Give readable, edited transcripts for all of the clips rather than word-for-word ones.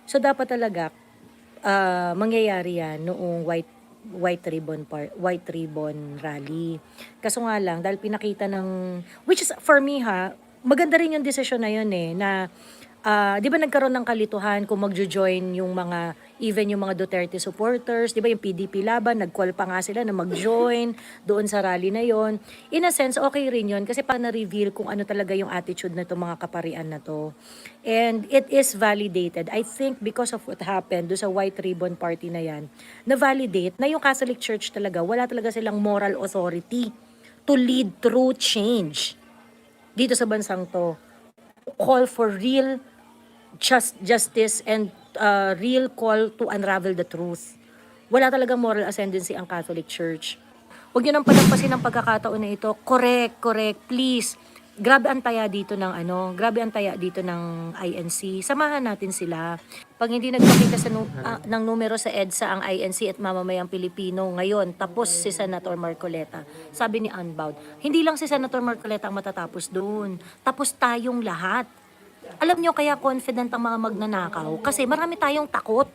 So dapat talaga mangyayari yan noong white ribbon rally. Kaso nga lang dahil pinakita ng, which is for me ha, maganda rin yung desisyon na yun eh, na 'di ba nagkaroon ng kalituhan kung magjo-join yung mga, even yung mga Duterte supporters, 'di ba yung PDP laban, nag-call pa nga sila na mag-join doon sa rally na yon. In a sense, okay rin yun kasi pa na-reveal kung ano talaga yung attitude na itong mga kaparian na to. And it is validated. I think because of what happened do sa White Ribbon Party na yan, na-validate na yung Catholic Church talaga, wala talaga silang moral authority to lead through change dito sa bansang to. Call for real justice and real call to unravel the truth. Wala talagang moral ascendancy ang Catholic Church. Huwag nyo nang palampasin ang pagkakataon na ito. Correct, correct, please. Grabe ang taya dito ng grabe ang taya dito ng INC. Samahan natin sila. Pag hindi nagpakita ng numero sa EDSA ang INC at mamamayang Pilipino ngayon, tapos si Senator Marcoleta. Sabi ni Unbound, hindi lang si Senator Marcoleta ang matatapos doon. Tapos tayong lahat. Alam nyo kaya confident ang mga magnanakaw? Kasi marami tayong takot.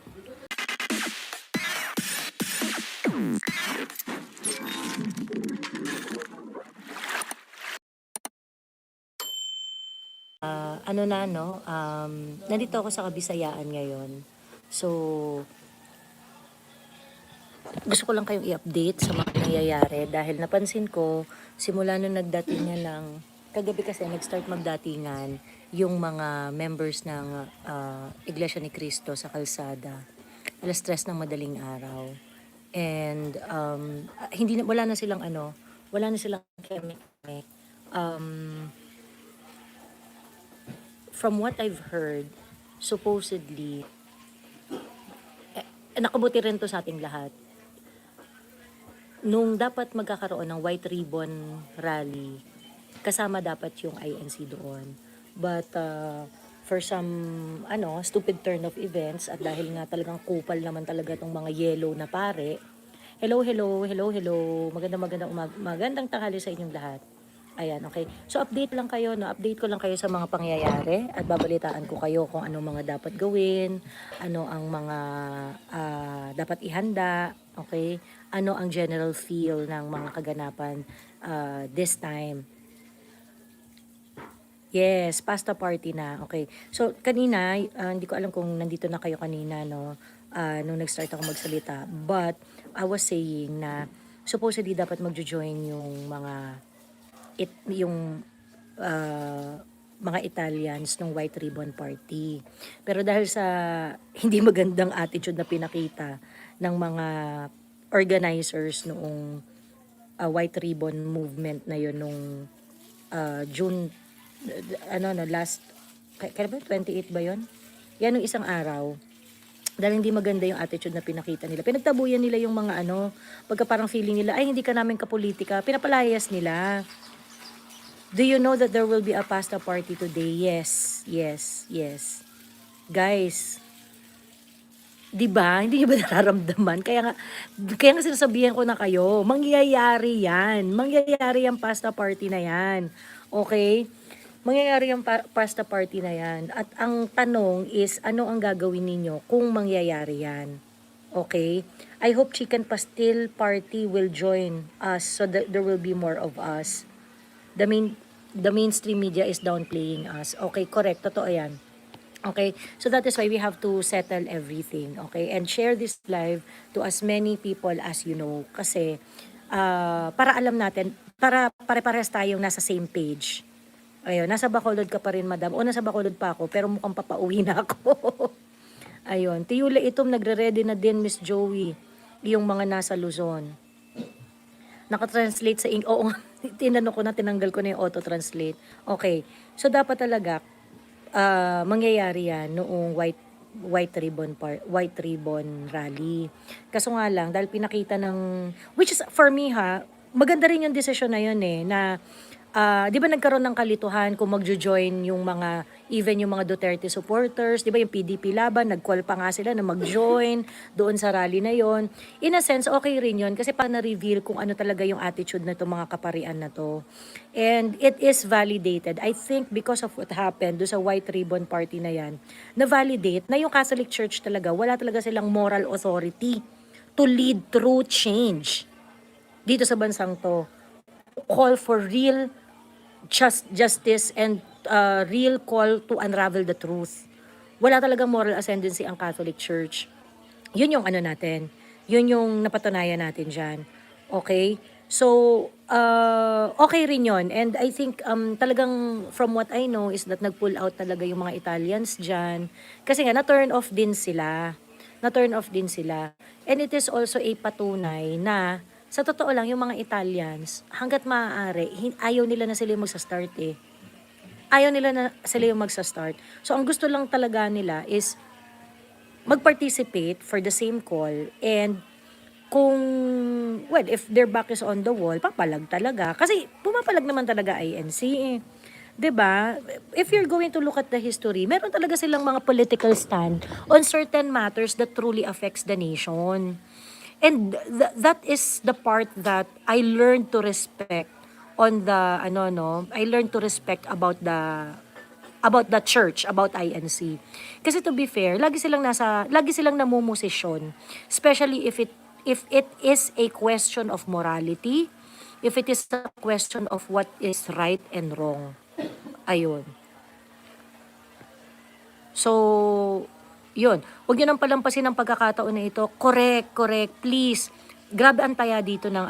Nandito ako sa Kabisayaan ngayon. So, gusto ko lang kayong i-update sa mga nangyayari dahil napansin ko, simula nung nagdatingan ng, kagabi kasi nag-start magdatingan yung mga members ng Iglesia ni Cristo sa kalsada. Alas 3 ng madaling araw. And wala na silang wala na silang keme. From what I've heard, supposedly, nakabuti rin to sa ating lahat. Nung dapat magkakaroon ng White Ribbon Rally, kasama dapat yung INC doon. But for some stupid turn of events at dahil nga talagang kupal naman talaga tong mga yellow na pare. Hello. Magandang tanghali sa inyong lahat. Ayan, okay. So update lang kayo, no? Update ko lang kayo sa mga pangyayari at babalitaan ko kayo kung anong mga dapat gawin, ano ang mga dapat ihanda, okay? Ano ang general feel ng mga kaganapan this time. Yes, pasta party na. Okay. So, kanina, hindi ko alam kung nandito na kayo kanina, no? Nung nag-start ako magsalita. But, I was saying na supposedly dapat magjo-join yung mga Italians ng White Ribbon Party. Pero dahil sa hindi magandang attitude na pinakita ng mga organizers noong White Ribbon movement na yun nung June last kailan ba 28 ba yun? Yan yung isang araw. Dahil hindi maganda yung attitude na pinakita nila. Pinagtabuyan nila yung mga pagka parang feeling nila, ay hindi ka namin kapolitika, pinapalayas nila. Do you know that there will be a pasta party today? Yes. Guys, 'di ba? Hindi niyo ba nararamdaman? Kaya nga sinasabihan ko na kayo, mangyayari 'yan. Mangyayari yung pasta party na 'yan. Okay? Mangyayari yung pasta party na 'yan. At ang tanong is, ano ang gagawin ninyo kung mangyayari 'yan? Okay? I hope Chicken Pastil Party will join us so that there will be more of us. The mainstream media is downplaying us. Okay, correct. Totoo yan. Okay, so that is why we have to settle everything. Okay, and share this live to as many people as you know. Kasi, para alam natin, para pare-pares tayong nasa same page. Ayun, nasa Bacolod ka pa rin, madam. O, nasa Bacolod pa ako, pero mukhang papauwi na ako. Ayun, Tiyula Itom, nagre-ready na din, Miss Joey, yung mga nasa Luzon. Naka-translate sa oo, tinanong ko na, tinanggal ko na yung auto-translate. Okay, so dapat talaga mangyayari yan noong White Ribbon Rally. Kaso nga lang, dahil pinakita ng, which is for me ha, maganda rin yung desisyon na yun eh, na 'di ba nagkaroon ng kalituhan kung magjo-join yung mga even yung mga Duterte supporters, 'di ba yung PDP laban, nag-call pa nga sila na mag-join doon sa rally na yon. In a sense, okay rin yon kasi pa na-reveal kung ano talaga yung attitude na itong mga kaparian na to. And it is validated. I think because of what happened do sa White Ribbon Party na yan, na-validate na yung Catholic Church talaga, wala talaga silang moral authority to lead through change dito sa bansang to. Call for real justice and real call to unravel the truth. Wala talagang moral ascendancy ang Catholic Church. Yun yung ano natin. Yun yung napatunayan natin dyan. Okay? So, okay rin yun. And I think talagang from what I know is that nag-pull out talaga yung mga Italians dyan. Kasi nga, na-turn off din sila. Na-turn off din sila. And it is also a patunay na sa totoo lang, yung mga Italians, hanggat maaari, ayaw nila na sila yung magsa-start eh. Ayaw nila na sila yung magsa-start. So, ang gusto lang talaga nila is mag-participate for the same call and kung, well, if their back is on the wall, papalag talaga. Kasi pumapalag naman talaga INC eh. 'Di ba? If you're going to look at the history, meron talaga silang mga political stand on certain matters that truly affects the nation. And that is the part that I learned to respect on the I learned to respect about the church, about INC. Kasi to be fair, lagi silang namumosisyon, especially if it is a question of morality, if it is a question of what is right and wrong. Ayun. So, yun. Huwag nyo nang palampasin ang pagkakataon na ito. Correct, please. Grabe ang taya dito ng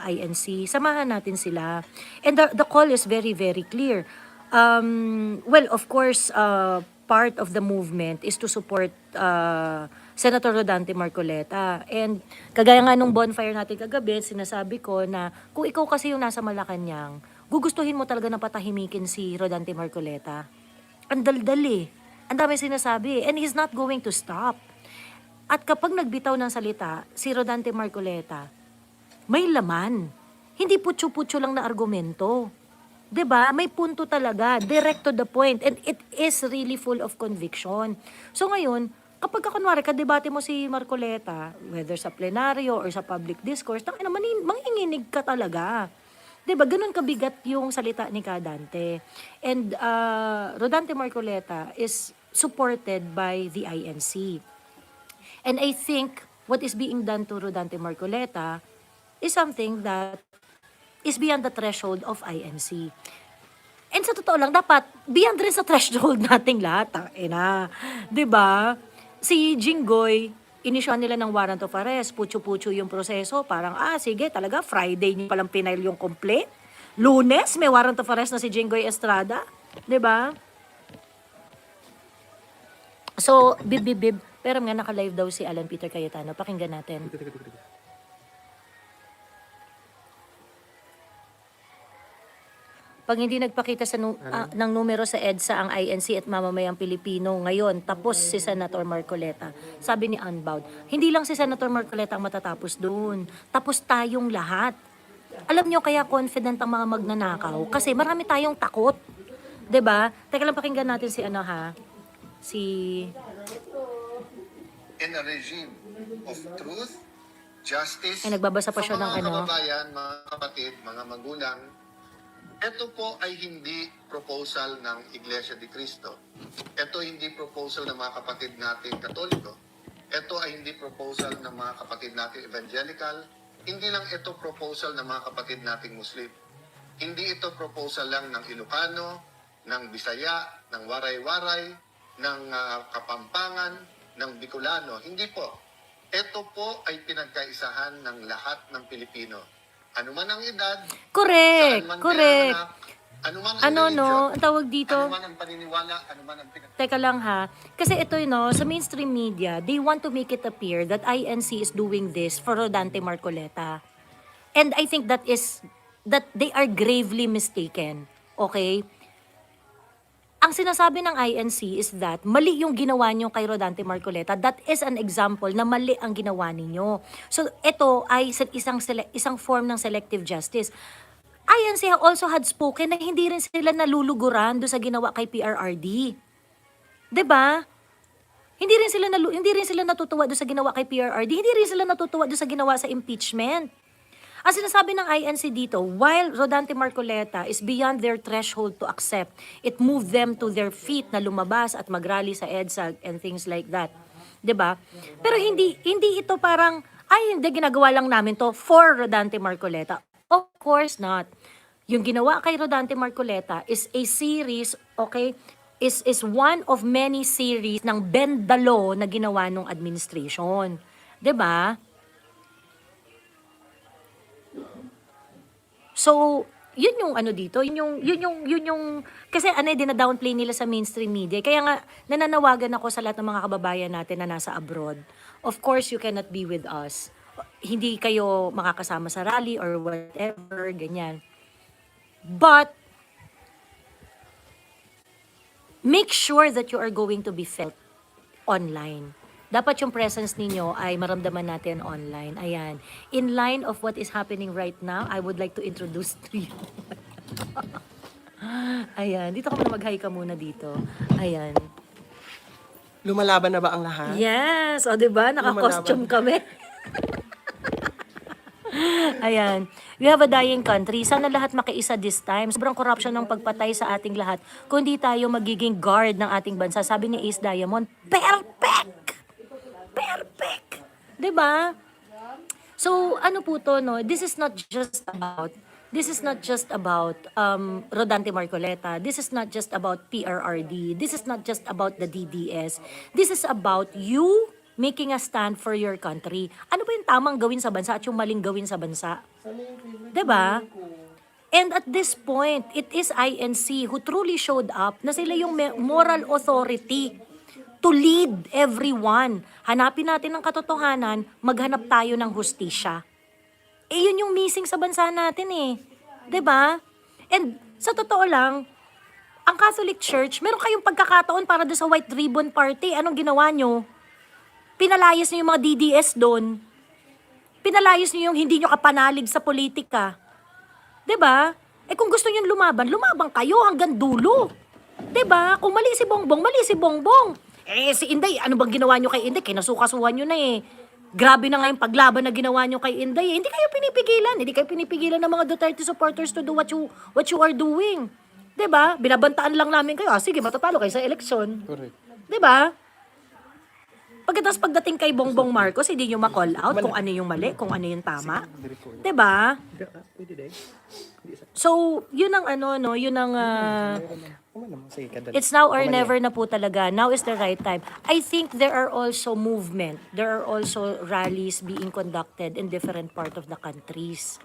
INC. Samahan natin sila. And the call is very, very clear. Well, of course, part of the movement is to support Senator Rodante Marcoleta. And kagaya nga nung bonfire natin kagabi, sinasabi ko na kung ikaw kasi yung nasa Malacanang, gugustuhin mo talaga na patahimikin si Rodante Marcoleta. Ang daldal eh. Ang dami sinasabi and he's not going to stop. At kapag nagbitaw ng salita, si Rodante Marcoleta, may laman. Hindi putyo-putyo lang na argumento. 'Di ba? May punto talaga, direct to the point, and it is really full of conviction. So ngayon, kapag kunwari kadebate mo si Marcoleta, whether sa plenaryo or sa public discourse, tangina manginginig ka talaga. 'Di ba? Ganun kabigat yung salita ni Kadante. And Rodante Marcoleta is supported by the INC. And I think what is being done to Rodante Marcoleta is something that is beyond the threshold of INC. And sa totoo lang, dapat beyond rin sa threshold nating lahat. Ina, 'di ba? Si Jinggoy, inisyon nila ng warrant of arrest, putyo-putyo yung proseso, parang sige, talaga Friday niyo palang pinail yung complaint. Lunes may warrant of arrest na si Jinggoy Estrada, 'di ba? So, bib, pero nga naka-live daw si Alan Peter Cayetano. Pakinggan natin. Pag hindi nagpakita ng numero sa EDSA ang INC at mamamayang Pilipino ngayon, tapos si Senator Marcoleta. Sabi ni Unbound, hindi lang si Senator Marcoleta ang matatapos doon. Tapos tayong lahat. Alam nyo kaya confident ang mga magnanakaw? Kasi marami tayong takot. 'Di ba? Teka lang, pakinggan natin si in a regime of truth, justice, ay nagbabasa pa siya ng mga kababayan, mga kapatid, mga magulang. Ito po ay hindi proposal ng Iglesia de Cristo. Ito hindi proposal ng mga kapatid natin Katoliko. Ito ay hindi proposal ng mga kapatid natin Evangelical. Hindi lang ito proposal ng mga kapatid nating Muslim. Hindi ito proposal lang ng Ilocano, ng Bisaya, ng Waray-Waray, ng Kapampangan, ng Bicolano. Hindi po. Ito po ay pinagkaisahan ng lahat ng Pilipino. Ano man ang edad, correct. pinanganak, ano man ang religion, Ang tawag dito? ano man ang paniniwala, ano man ang Teka lang ha. Kasi ito sa mainstream media, they want to make it appear that INC is doing this for Rodante Marcoleta. And I think that they are gravely mistaken. Okay? Ang sinasabi ng INC is that mali yung ginawa nyo kay Rodante Marcoleta. That is an example na mali ang ginawa ninyo. So ito ay isang form ng selective justice. INC also had spoken na hindi rin sila naluluguran do sa ginawa kay PRRD. 'Di ba? Hindi rin sila natutuwa do sa ginawa kay PRRD. Hindi rin sila natutuwa do sa ginawa sa impeachment. Ang sinasabi ng INC dito, while Rodante Marcoleta is beyond their threshold to accept, it moved them to their feet na lumabas at magrally sa EDSA and things like that. 'Di ba? Pero hindi ito parang, ay hindi, ginagawa lang namin to for Rodante Marcoleta. Of course not. Yung ginawa kay Rodante Marcoleta is a series, okay, is one of many series ng bend the law na ginawa ng administration. 'Di ba? So, yun yung ano dito, yun yung, kasi ano, dina-downplay nila sa mainstream media. Kaya nga, nananawagan ako sa lahat ng mga kababayan natin na nasa abroad. Of course, you cannot be with us. Hindi kayo makakasama sa rally or whatever, ganyan. But, make sure that you are going to be felt online. Dapat yung presence ninyo ay maramdaman natin online. Ayan. In line of what is happening right now, I would like to introduce to you. Ayan. Dito ka muna, mag-hi ka muna dito. Ayan. Lumalaban na ba ang lahat? Yes! O, diba? Naka-costume kami. Ayan. We have a dying country. Sana lahat makiisa this time. Sobrang corruption ng pagpatay sa ating lahat. Kung di tayo magiging guard ng ating bansa, sabi ni Ace Diamond, perfect! Perfect! 'Di ba? So, ano po to, no? This is not just about Rodante Marcoleta. This is not just about PRRD. This is not just about the DDS. This is about you making a stand for your country. Ano ba yung tamang gawin sa bansa at yung maling gawin sa bansa? 'Di ba? And at this point, it is INC who truly showed up na sila yung moral authority to lead everyone. Hanapin natin ang katotohanan, maghanap tayo ng hustisya. Yun yung missing sa bansa natin eh. 'Di ba? And sa totoo lang, ang Catholic Church, meron kayong pagkakataon para doon sa White Ribbon Party. Anong ginawa nyo? Pinalayas niyo yung mga DDS doon. Pinalayas niyo yung hindi nyo kapanalig sa politika. 'Di ba? Kung gusto niyo lumaban, lumaban kayo hanggang dulo. 'Di ba? Kung mali si Bongbong, mali si Bongbong. Si Inday, ano bang ginawa nyo kay Inday? Kinasukasuhan nyo na eh. Grabe na nga yung paglaban na ginawa nyo kay Inday. Hindi kayo pinipigilan. Hindi kayo pinipigilan ng mga Duterte supporters to do what you are doing. 'Di ba? Binabantaan lang namin kayo. Sige, matatalo kayo sa eleksyon. Correct. 'Di ba? Pagkatapos pagdating kay Bongbong Marcos, hindi nyo ma-call out kung ano yung mali, kung ano yung tama. 'Di ba? So, yun ang ano, no? Yun ang... it's now or never na po talaga. Now is the right time. I think there are also movement. There are also rallies being conducted in different part of the countries.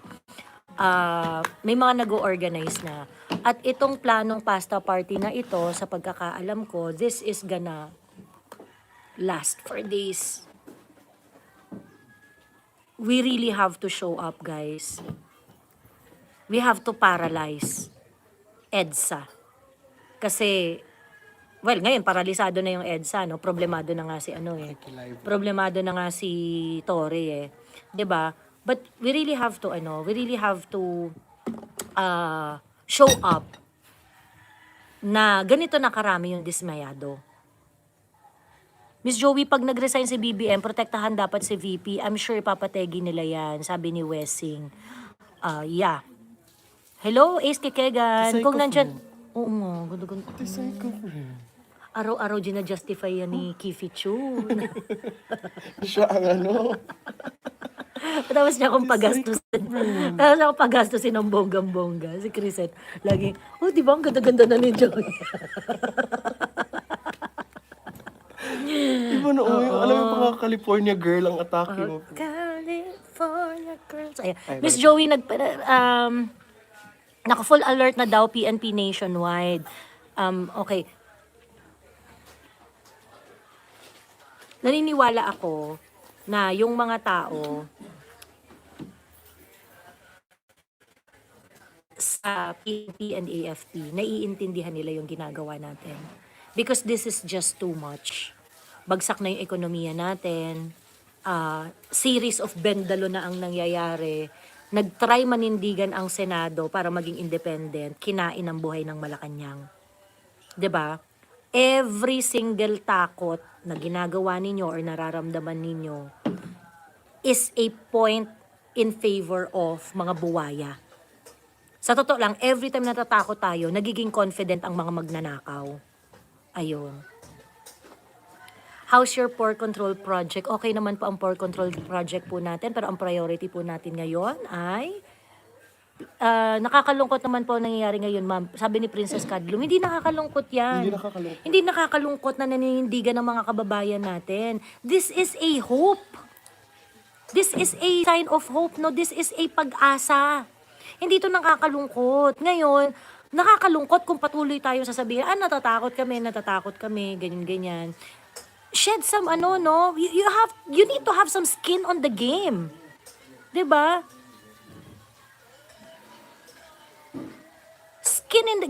May mga nag-organize na. At itong planong pasta party na ito, sa pagkakaalam ko, this is gonna last for days. We really have to show up, guys. We have to paralyze EDSA. Kasi, well, ngayon, paralisado na yung EDSA, no? Problemado na nga si Problemado na nga si Torre, eh. 'Di ba? But we really have to, show up na ganito na karami yung dismayado. Miss Joey, pag nag-resign si BBM, protektahan dapat si VP. I'm sure ipapategi nila yan, sabi ni Wessing. Yeah. Hello, Ace Kekegan. Kung nandyan... Oo nga, ganda-ganda. Araw-araw gina-justify yan ni Kifi Chu. Siya ang ano. Tapos niya akong pagastusin. Tapos niya akong pagastusin ng bonggang-bongga. Si Chrisette, laging, di ba ang ganda-ganda na ni Joey? Iba na, alam mo pa California girl ang atake mo. California girls. Ayan. Miss Joey, naka-full alert na daw PNP nationwide. Okay. Naniniwala ako na yung mga tao sa PNP and AFP, naiintindihan nila yung ginagawa natin. Because this is just too much. Bagsak na yung ekonomiya natin. Series of bendalo na ang nangyayari. nag-try manindigan ang Senado para maging independent, kinain ang buhay ng Malacanang. 'Di ba? Every single takot na ginagawa ninyo or nararamdaman ninyo is a point in favor of mga buwaya. Sa totoo lang, every time natatakot tayo, nagiging confident ang mga magnanakaw. Ayun. How's your pork control project? Okay naman po ang pork control project po natin, pero ang priority po natin ngayon ay nakakalungkot naman po ang nangyayari ngayon, ma'am. Sabi ni Princess Cadlum, hindi nakakalungkot yan. Hindi nakakalungkot. Hindi nakakalungkot na naninindigan ng mga kababayan natin. This is a hope. This is a sign of hope, no? This is a pag-asa. Hindi ito nakakalungkot. Ngayon, nakakalungkot kung patuloy tayo sasabihin, natatakot kami, ganyan-ganyan. Shed some no? You need to have some skin on the game. 'Di ba?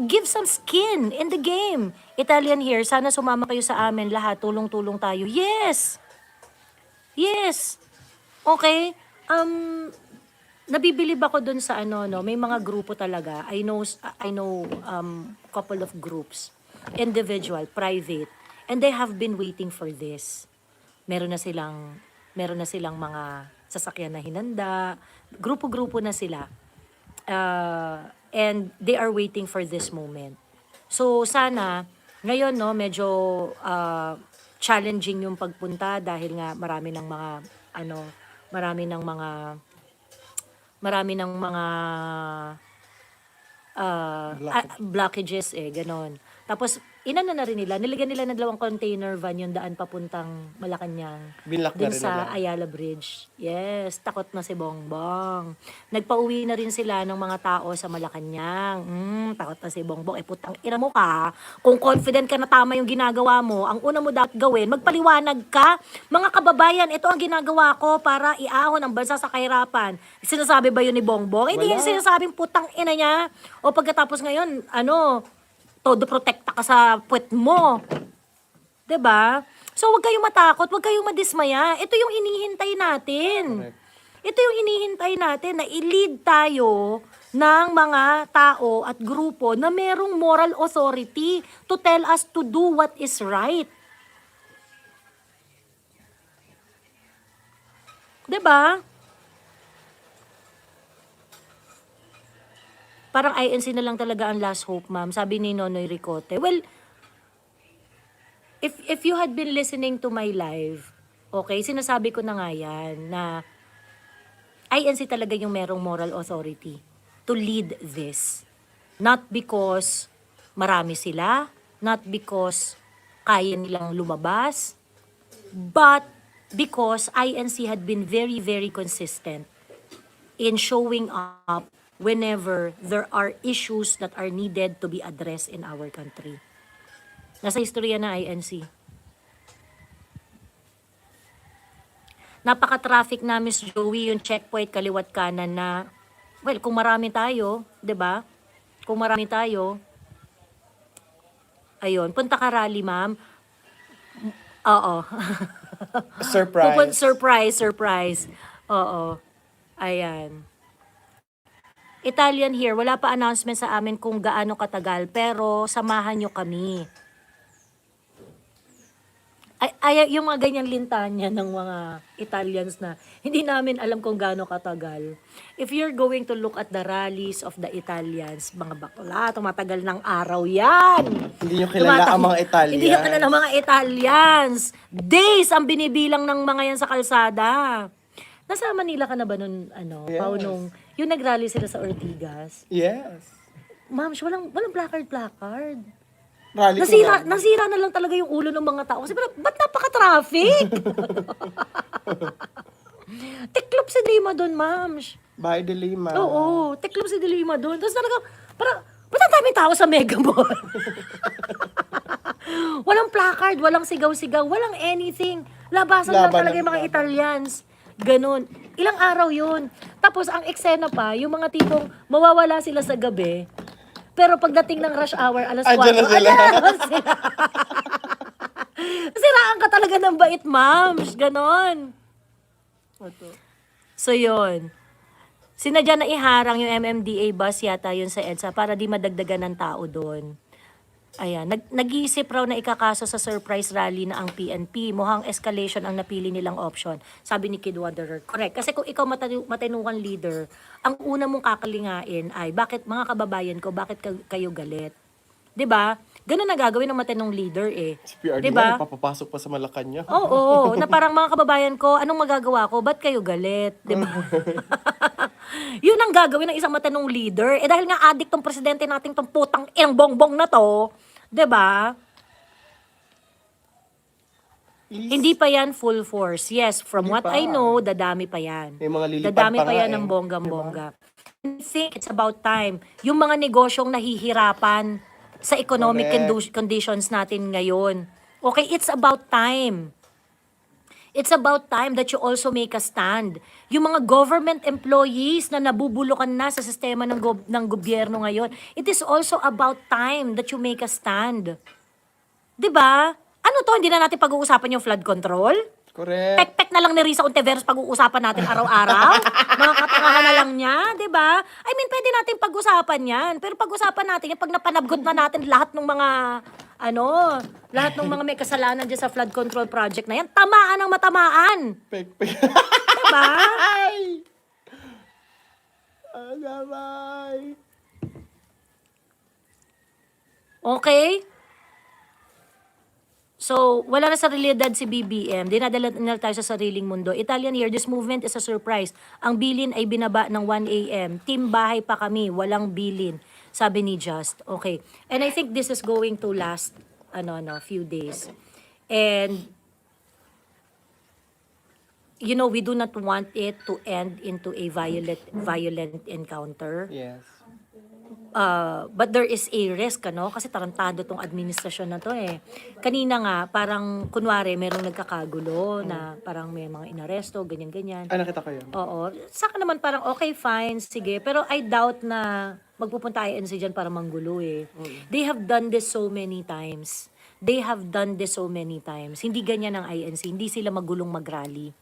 Give some skin in the game. Italian here, sana sumama kayo sa amin lahat, tulong-tulong tayo. Yes. Yes. Okay. Nabibilib ako dun sa may mga grupo talaga. I know couple of groups, individual, private, and they have been waiting for this. Meron na silang mga sasakyan na hinanda, grupo-grupo na sila. And they are waiting for this moment. So sana ngayon medyo challenging yung pagpunta dahil nga marami ng mga blockages ganon. Tapos inano na rin nilagyan nila ng 2 container van yung daan papuntang Malacanang. Binlock na Dun rin sa nila. Ayala Bridge. Yes, takot na si Bongbong. Nagpauwi na rin sila ng mga tao sa Malacanang. Takot na si Bongbong. Putang ina mo ka. Kung confident ka na tama yung ginagawa mo, ang una mo dapat gawin, magpaliwanag ka. Mga kababayan, ito ang ginagawa ko para iahon ang bansa sa kahirapan. Sinasabi ba yun ni Bongbong? Hindi yung sinasabing putang ina niya. O pagkatapos ngayon, todo protekta ka sa puwet mo. 'Di ba? So huwag kayong matakot, huwag kayong madismaya. Ito yung hinihintay natin. Correct. Ito yung hinihintay natin na i-lead tayo ng mga tao at grupo na merong moral authority to tell us to do what is right. 'Di ba? Parang INC na lang talaga ang last hope, ma'am. Sabi ni Nonoy Ricote. Well, if you had been listening to my live, okay, sinasabi ko na nga yan na INC talaga yung merong moral authority to lead this. Not because marami sila, not because kaya nilang lumabas, but because INC had been very, very consistent in showing up whenever there are issues that are needed to be addressed in our country. Nasa istorya na INC. Napaka-traffic na, Miss Joey, yung checkpoint kaliwat kanan na, well, kung marami tayo, 'di ba? Kung marami tayo, ayun, punta ka rally, ma'am. Oo. Surprise. Oo. Ayan. Italian here, wala pa announcement sa amin kung gaano katagal, pero samahan nyo kami. Ay, yung mga ganyang lintanya ng mga Italians na hindi namin alam kung gaano katagal. If you're going to look at the rallies of the Italians, mga bakla, tumatagal ng araw yan. Hindi nyo kilala ang mga Italians. Hindi nyo kilala ang mga Italians. Days ang binibilang ng mga yan sa kalsada. Nasa Manila ka na ba nun, Yes. Pao, nung yung nag-rally sila sa Ortigas? Yes. Ma'am, walang placard. Rally ko Nasira na lang talaga yung ulo ng mga tao. Kasi ba't napaka-traffic? Tiklop si Lima doon, ma'am. By the Lima. Oo, tiklop si Lima doon. Tapos talaga, ba't ang daming tao sa Mega Mall? Walang placard, walang sigaw-sigaw, walang anything. Labasan lang talaga yung mga Italians. Ganon. Ilang araw yun. Tapos ang eksena pa, yung mga tipong mawawala sila sa gabi, pero pagdating ng rush hour, alas 4, Andyan na sila. ayan sila. Siraan ka talaga ng bait, ma'am. Ganon. So, yun. Sinadya na iharang yung MMDA bus yata yun sa EDSA para di madagdagan ng tao doon. Ayan, nag-iisip raw na ikakaso sa surprise rally na ang PNP. Mukhang escalation ang napili nilang option. Sabi ni Kid Wanderer. Correct. Kasi kung ikaw matinukan leader, ang una mong kakalingain ay, bakit mga kababayan ko, bakit kayo galit? 'Di ba? Ganun na gagawin ng matinong leader eh. Si PRD 'Di ba? nga, papapasok pa sa Malacanang. Oo, na parang mga kababayan ko, anong magagawa ko? Ba't kayo galit? 'Di ba? Yun ang gagawin ng isang matinong leader. Eh dahil nga addict tong presidente nating tong putang inang bongbong na to, 'di ba? Hindi pa yan full force. Yes, from Hindi what pa. I know, dadami pa yan. May mga lilipad Dadami pa pa nga yan eh. ng bonggang-bongga. I think it's about time. Yung mga negosyong nahihirapan sa economic Correct. conditions natin ngayon. Okay, it's about time. It's about time that you also make a stand. Yung mga government employees na nabubulukan na sa sistema ng gobyerno ngayon, it is also about time that you make a stand. 'Di ba? Ano to, hindi na natin pag-uusapan yung flood control? Correct. Pek-pek na lang ni Risa Ontiveros pag-uusapan natin araw-araw. Mga katangahan na lang niya, 'di ba? I mean, pwede natin pag-usapan 'yan. Pero pag-usapan natin 'yan pag napanabgot na natin lahat ng mga lahat ng mga may kasalanan diyan sa flood control project na 'yan, tamaan ang matamaan. Pek. 'Di ba? Ay! Agabay! Okay? So, wala na sa realidad si BBM. Dinadala nila tayo sa sariling mundo. Italian here, this movement is a surprise. Ang bilin ay binaba ng 1 a.m. Team bahay pa kami, walang bilin. Sabi ni Just. Okay. And I think this is going to last, few days. And, we do not want it to end into a violent encounter. Yes. But there is a risk, kasi tarantado tong administrasyon na to eh. Kanina nga, parang kunwari, merong nagkakagulo na parang may mga inaresto, ganyan-ganyan. Ay, nakita ko yun. Oo. Saka naman parang, okay, fine, sige. Pero I doubt na magpupunta INC dyan para manggulo eh. They have done this so many times. Hindi ganyan ang INC. Hindi sila magulong mag-rally.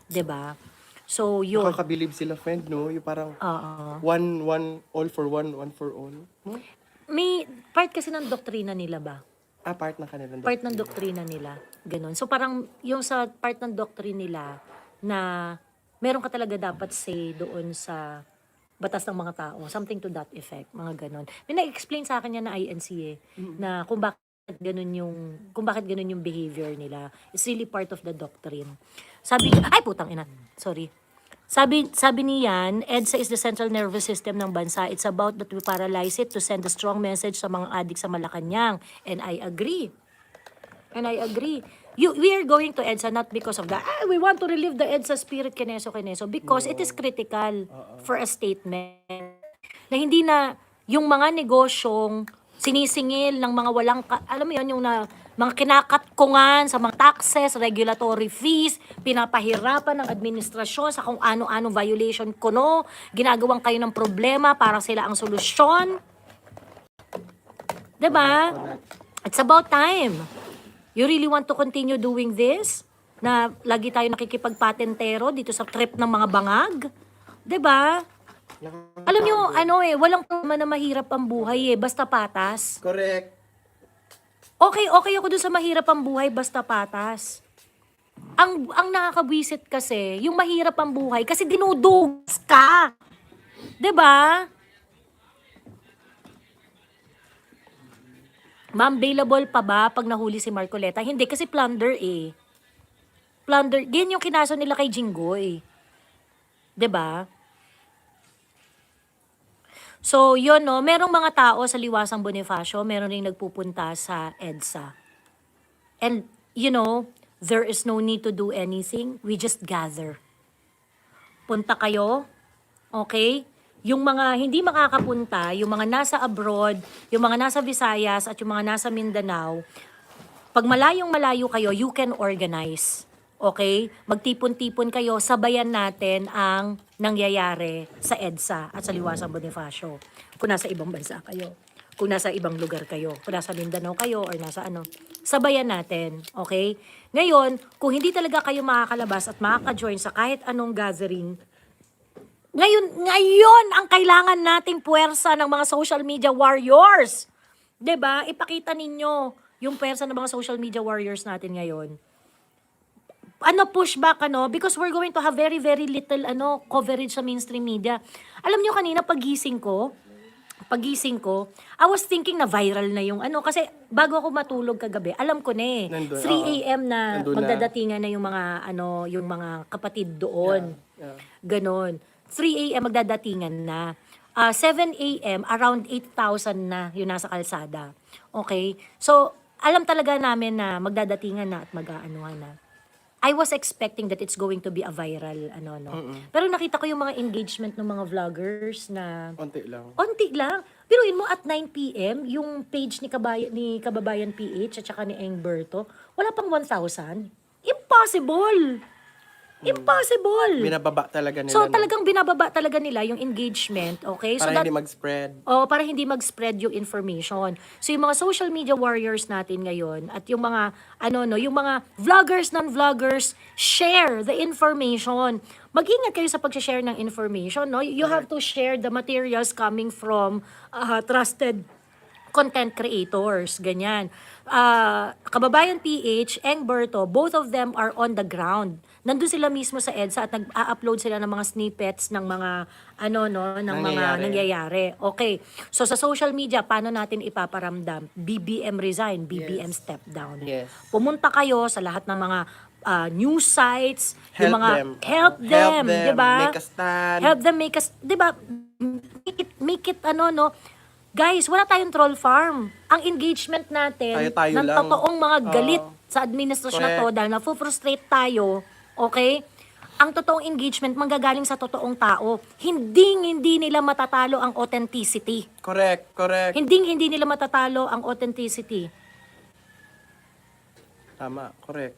'Di ba? So, yun. Nakakabilib sila, friend, no? Yung parang Oo. one, all for one for all. Hmm? May part kasi ng doktrina nila ba? Part ng kanilang Part ng doktrina nila. Ganon. So parang yung sa part ng doctrine nila na meron ka talaga dapat say doon sa batas ng mga tao. Something to that effect. Mga ganon. May na-explain sa akin yan na INC eh. Na kung bakit ganun yung behavior nila. It's really part of the doctrine. Sabi niyan, EDSA is the central nervous system ng bansa. It's about that we paralyze it to send a strong message sa mga adik sa Malacanang. And I agree. We are going to EDSA not because of that. We want to relieve the EDSA spirit, kineso. Because it is critical for a statement. Na hindi na yung mga negosyong sinisingil ng mga alam mo yun, yung mga kinakatkungan sa mga taxes, regulatory fees, pinapahirapan ng administrasyon sa kung ano-ano violation ginagawang kayo ng problema para sila ang solusyon. 'Di ba? It's about time. You really want to continue doing this? Na lagi tayo nakikipagpatentero dito sa trip ng mga bangag? 'Di ba? Alam nyo, walang problema na mahirap ang buhay basta patas. Correct. Okay ako dun sa mahirap ang buhay basta patas. Ang nakakabwisit kasi, yung mahirap ang buhay kasi dinudugas ka. 'Di ba? Ma'am, bailable pa ba pag nahuli si Marcoleta? Hindi, kasi plunder eh. Plunder, yan yung kinaso nila kay Jinggoy. 'Di ba? So, yun merong mga tao sa Liwasang Bonifacio, meron ring nagpupunta sa EDSA. And, there is no need to do anything. We just gather. Punta kayo, okay? Yung mga hindi makakapunta, yung mga nasa abroad, yung mga nasa Visayas at yung mga nasa Mindanao, pag malayong-malayo kayo, you can organize. Okay? Magtipon-tipon kayo, sabayan natin ang nangyayari sa EDSA at sa Liwasang Bonifacio. Kung nasa ibang bansa kayo, kung nasa ibang lugar kayo, kung nasa Mindanao kayo, or nasa sabayan natin. Okay? Ngayon, kung hindi talaga kayo makakalabas at makaka-join sa kahit anong gathering Ngayon ang kailangan nating puwersa ng mga social media warriors. 'Di ba? Ipakita ninyo yung puwersa ng mga social media warriors natin ngayon. Pushback, because we're going to have very, very little, coverage sa mainstream media. Alam nyo, kanina, pagising ko, I was thinking na viral na yung kasi bago ako matulog kagabi, alam ko na eh, Nandun, 3 a.m. na Nandun na. magdadatingan na yung mga, yung mga kapatid doon. Yeah. Ganon. 3 a.m. magdadatingan na. 7 a.m. around 8,000 na yung nasa kalsada. Okay? So, alam talaga namin na magdadatingan na at mag-aanuhan na. I was expecting that it's going to be a viral, Pero nakita ko yung mga engagement ng mga vloggers na Onti lang. Biruin mo at 9 p.m., yung page ni Kababayan PH at saka ni Engberto, wala pang 1,000. Impossible! Impossible! Binababa talaga nila. So, talagang binababa talaga nila yung engagement, okay? So para that, hindi mag-spread. para hindi mag-spread yung information. So, yung mga social media warriors natin ngayon at yung mga, yung mga vloggers, non-vloggers, share the information. Mag-ingat kayo sa pag-share ng information, no? You have to share the materials coming from trusted content creators, ganyan. Kababayan PH, Engberto, both of them are on the ground. Nandun sila mismo sa EDSA at nag-upload sila ng mga snippets ng mga mga nangyayari. Okay. So sa social media, paano natin ipaparamdam? BBM resign, BBM step down. Yes. Pumunta kayo sa lahat ng mga news sites, Help yung mga them. help them, 'di ba? Make a stand. Help them make us, 'di ba? Make it Guys, wala tayong troll farm. Ang engagement natin Tayo ng lang. totoong mga galit Oo. sa administrasyon na to Correct. dahil na-frustrate tayo, okay? Ang totoong engagement manggagaling sa totoong tao. Hindi nila matatalo ang authenticity. Correct. Hindi nila matatalo ang authenticity. Tama, correct.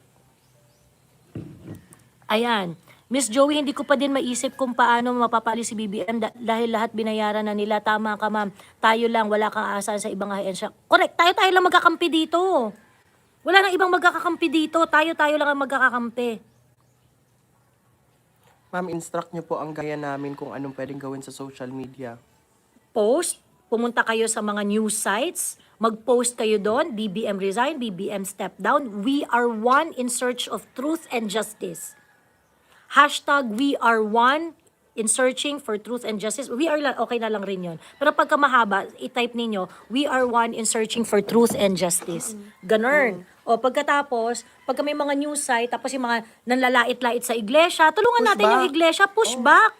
Ayan. Miss Joey, hindi ko pa din maisip kung paano mapapali si BBM dahil lahat binayaran na nila. Tama ka, ma'am. Tayo lang, wala kang aasahan sa ibang ahensya. Correct, tayo lang magkakampi dito. Wala nang ibang magkakakampi dito. Tayo lang ang magkakakampi. Ma'am, instruct niyo po ang gaya namin kung anong pwedeng gawin sa social media. Post, pumunta kayo sa mga news sites, mag-post kayo doon, BBM resign, BBM step down. We are one in search of truth and justice. Hashtag we are one in searching for truth and justice. We are okay na lang rin yun. Pero pagka mahaba, i-type ninyo, we are one in searching for truth and justice. Ganun. O pagkatapos, pagka may mga news site, tapos yung mga nanlalait-lait sa iglesia, tulungan Push natin back. yung iglesia, push back.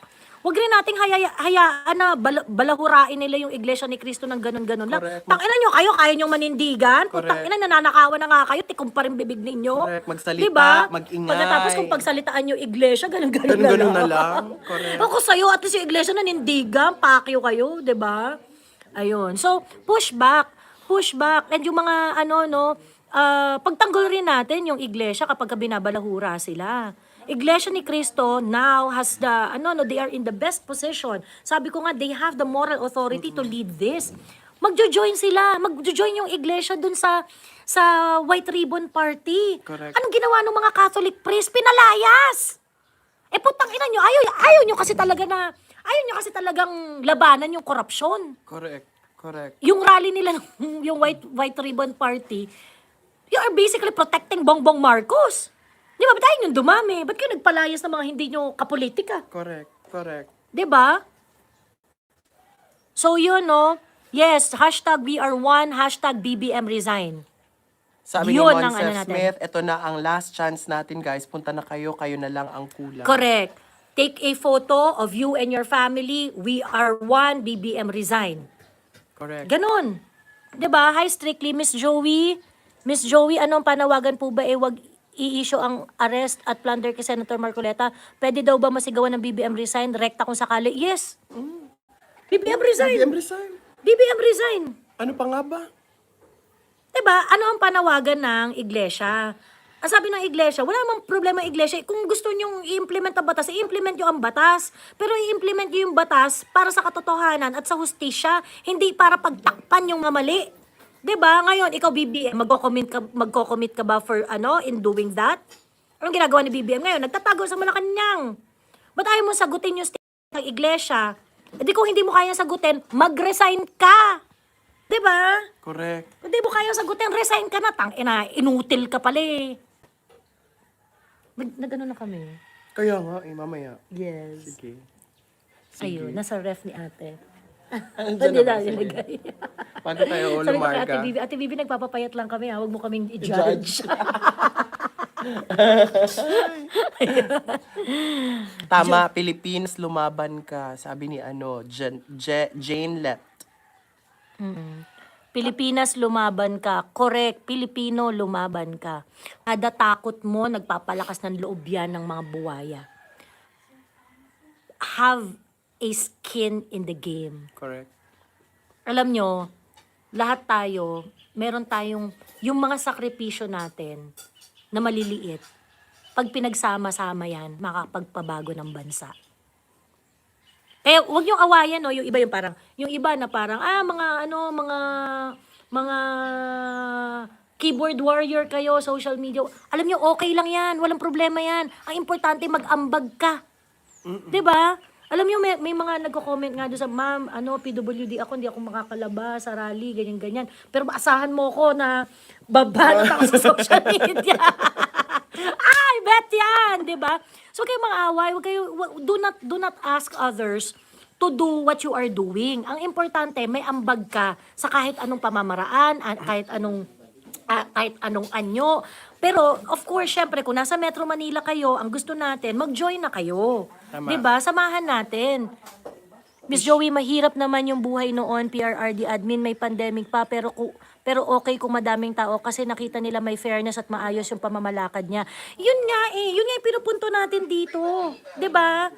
Huwag rin nating hayaan na balahurain nila yung iglesia ni Cristo ng ganun-ganun lang. Correct. Tangina nyo kayo, kaya nyong manindigan. Correct. Tangina, nananakawan na nga kayo, tikom pa rin bibig ninyo. Correct. Magsalita, Diba? mag-ingay. Pagkatapos kung pagsalitaan yung iglesia, ganun-ganun Ganun na lang. Correct. Ako sa'yo, at least yung iglesia nanindigan, pakyo kayo, di ba? Ayun. So, push back. And yung mga, pagtanggol rin natin yung iglesia kapag binabalahura sila. Iglesia ni Cristo now has they are in the best position. Sabi ko nga, they have the moral authority to lead this. Magjo-join sila. Magjo-join yung iglesia dun sa White Ribbon Party. Correct. Anong ginawa ng mga Catholic priest? Pinalayas! Putang ina nyo, ayaw nyo kasi talagang labanan yung korupsyon. Correct. Yung rally nila, yung White Ribbon Party, you are basically protecting Bongbong Marcos. Di ba? Ba't tayo yung dumami? Ba't kayo nagpalayas ng mga hindi nyo kapolitika? Correct. Di ba? So yun, yes, hashtag we are one, hashtag BBM resign. Sabi Yun ni ang Monsef natin. Smith, ito na ang last chance natin, guys. Punta na kayo na lang ang kulang. Correct. Take a photo of you and your family. We are one, BBM resign. Correct. Ganon. 'Di ba? Hi, strictly, Miss Joey. Miss Joey, anong panawagan po ba wag i-issue ang arrest at plunder kay Senator Marcoleta? Pwede daw ba masigawan ng BBM resign? Rekta kung sakali? Yes. BBM resign. BBM resign. Ano pa nga ba? 'Di ba? Ano ang panawagan ng iglesia? Ang sabi ng iglesia, wala namang problema ang iglesia. Kung gusto nyong i-implement ang batas, i-implement nyo ang batas. Pero i-implement nyo yung batas para sa katotohanan at sa hustisya, hindi para pagtakpan yung mamali. 'Di ba? Ngayon, ikaw BBM, magko-commit ka ba for in doing that? Anong ginagawa ni BBM ngayon? Nagtatago sa Malacanang. Ba't ayaw mo sagutin yung statement ng iglesia, edi kung hindi mo kaya sagutin, mag-resign ka. 'Di ba? Correct. Kung hindi mo kaya sagutin, resign ka na. Inutil ka pala eh. Nag-ano na kami. Kaya nga, mamaya. Yes. Sige. Ayun, nasa ref ni ate. Andyan Hindi na na ba? Sige. nilagay. Paano tayo, Sabi ko kay Lumarga? Ate Bibi, nagpapapayat lang kami ha. Huwag mo kaming i-judge. Tama, Philippines, lumaban ka. Sabi ni Jane Let. Pilipinas, lumaban ka. Correct. Pilipino, lumaban ka. Kada takot mo, nagpapalakas ng loob yan ng mga buwaya. Have a skin in the game. Correct. Alam nyo, lahat tayo, meron tayong, yung mga sakripisyo natin na maliliit, pag pinagsama-sama yan, makapagpabago ng bansa. Kaya huwag yung awayan, no? Yung iba yung parang, yung iba na parang, mga keyboard warrior kayo, social media. Alam nyo, okay lang yan, walang problema yan. Ang importante, mag-ambag ka. 'Di ba? Alam niyo may mga nagko-comment nga doon sa ma'am, PWD ako, hindi ako makakalabas sa rally, ganyan-ganyan. Pero maasahan mo ko na babanat ako sa social media. Ay, bet yan, 'di ba? So kayo mga away, do not ask others to do what you are doing. Ang importante, may ambag ka sa kahit anong pamamaraan, kahit anong anyo. Pero, of course, syempre, kung nasa Metro Manila kayo, ang gusto natin, mag-join na kayo. Tama. 'Di ba? Samahan natin. Miss Joey, mahirap naman yung buhay noon, PRRD admin, may pandemic pa, pero okay kung madaming tao kasi nakita nila may fairness at maayos yung pamamalakad niya. Yun nga yung pinupunto natin dito. 'Di ba?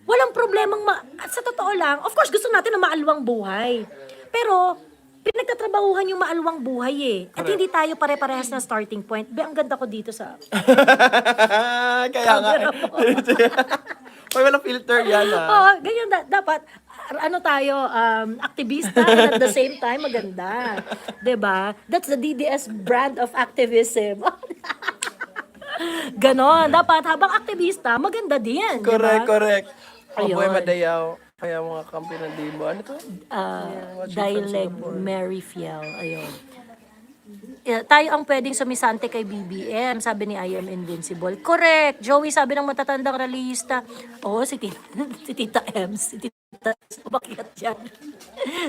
Walang problemang sa totoo lang, of course, gusto natin ng maalwang buhay. Pero, pinagtatrabahuhan yung maalwang buhay eh. At Correct. hindi tayo pare-parehas ng starting point. Ang ganda ko dito sa... Kaya nga. Hoy, walang filter yan Oo, ganyan dapat. Tayo, aktivista and at the same time, maganda. 'Di ba? That's the DDS brand of activism. Ganon. Dapat habang aktivista, maganda din. Correct, diba? correct. Mabuhay Ayun. Madayaw. Kaya mga kampi ng Dimo. Ano to? Dialect Mary Fiel. Ayun. Tayo ang pwedeng sumisante kay BBM, sabi ni I Am Invincible. Correct. Joey, sabi ng matatandang realista. Oo, si Tita Ems. Si Tita Ems, umakyat yan.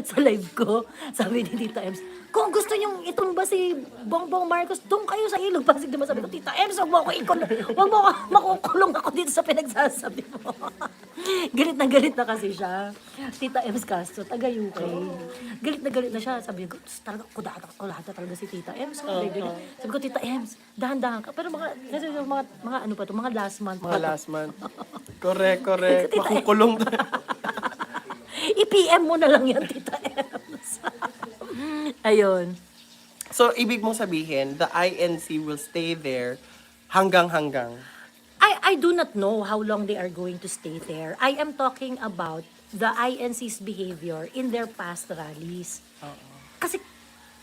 Sa live ko, sabi ni Tita Ems, kung gusto nyong itumba si Bongbong Marcos, doon kayo sa ilog. Pasig naman sabi ko, Tita Ems, huwag mo ako huwag mo ako makukulong ako dito sa pinagsasabi mo. Galit na kasi siya. Tita Ems Castro, taga-UK. Galit na siya. Sabi ko, talaga, kulata talaga si Tita Ems. Ganyan. Sabi ko, Tita Ems, dahan-dahan ka. Pero kasi yung mga ano pa to, mga last month. Mga last month. Correct, correct. Tita Makukulong. I-PM mo na lang yan, Tita Ems. Ayun. So, ibig mong sabihin, the INC will stay there hanggang. I do not know how long they are going to stay there. I am talking about the INC's behavior in their past rallies. Kasi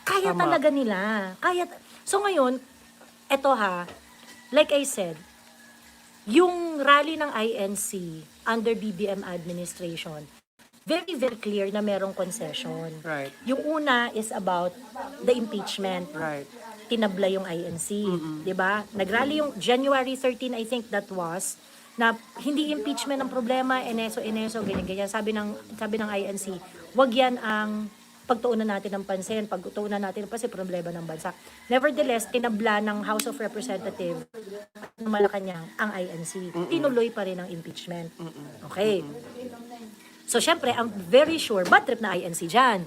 kaya Tama. talaga nila. So ngayon, eto like I said, yung rally ng INC under BBM administration, very, very clear na merong concession. Right. Yung una is about the impeachment. Right. Tinabla yung INC, 'di ba? Nagrally yung January 13, I think that was, na hindi impeachment ang problema, eneso ganyan. Sabi ng INC, wag yan ang pagtuunan natin ng pansin, pagtuunan natin ng pansin problema ng bansa. Nevertheless, tinabla ng House of Representatives ng Malacanang ang INC. Tinuloy pa rin ang impeachment. Okay. So, syempre, I'm very sure, bad trip na INC dyan.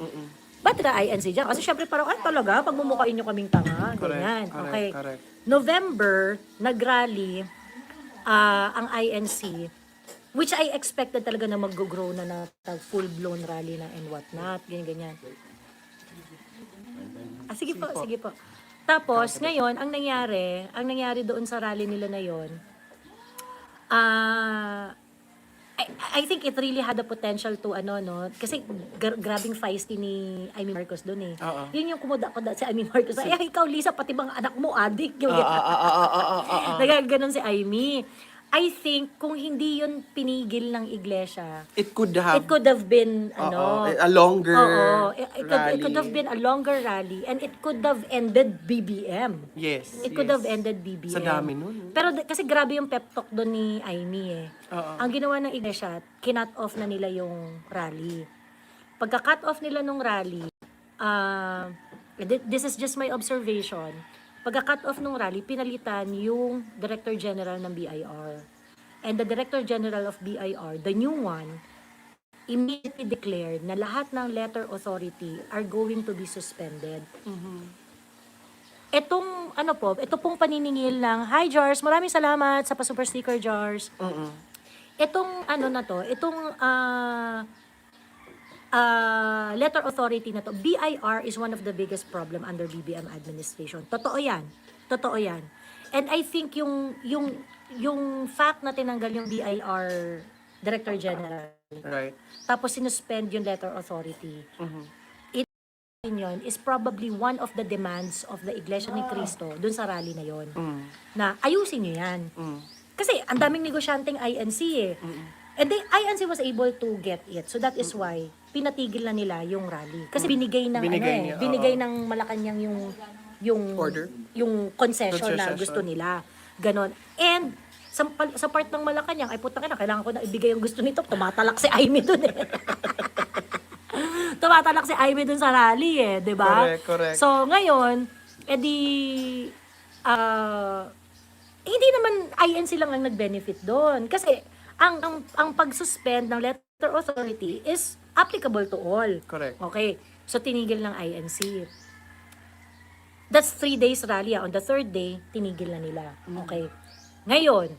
Ba't na INC dyan? Kasi syempre parang, talaga, pagmumukain nyo kaming tanga. Ganyan. Okay. Correct. November, nag-rally ang INC, which I expected talaga na mag-grow na full-blown rally na and whatnot. Ganyan. Sige po. Tapos, ngayon, ang nangyari doon sa rally nila na yon, I think it really had the potential to kasi grabing feisty ni Amy Marcos doon eh. Oo. Yun yung kumuda-kuda si Amy Marcos. Ikaw Lisa, pati mga anak mo adik. Yung Nagaganon si Amy. I think kung hindi yun pinigil ng iglesia, It could have, it could have been, a longer Oo, it rally. could have been a longer rally and it could have ended BBM. Yes. It could yes. have ended BBM. Sa dami nun. Pero kasi grabe yung pep talk doon ni Amy eh. Oo. Ang ginawa ng iglesia, kinut off na nila yung rally. Pagka-cut off nila nung rally, this is just my observation. Pagka-cut off nung rally, pinalitan yung Director General ng BIR. And the Director General of BIR, the new one, immediately declared na lahat ng letter authority are going to be suspended. Ito pong paniningil ng, hi Jars, maraming salamat sa pa-super sticker Jars. Itong letter authority na to, BIR is one of the biggest problem under BBM administration. Totoo yan. And I think yung fact na tinanggal yung BIR Director General, Right. tapos sinuspend yung letter authority, it yun is probably one of the demands of the Iglesia ni Cristo dun sa rally na yon, na ayusin nyo yan. Kasi ang daming negosyanteng INC eh. And the INC was able to get it. So that is why pinatigil na nila yung rally. Kasi binigay ng Malacanang yung Order? Yung concession na Concession. gusto nila. Ganon. And sa part ng Malacanang, ay putang ina, kailangan ko na ibigay yung gusto nito. Tumatalak si Amy dun eh. Tumatalak si Amy dun sa rally eh, 'di ba? Correct. So ngayon, hindi naman INC lang ang nag-benefit doon. Kasi ang pag-suspend ng letter authority is applicable to all. Correct. Okay. So tinigil ng INC. That's 3 days rally. On the third day, tinigil na nila. Okay. Ngayon,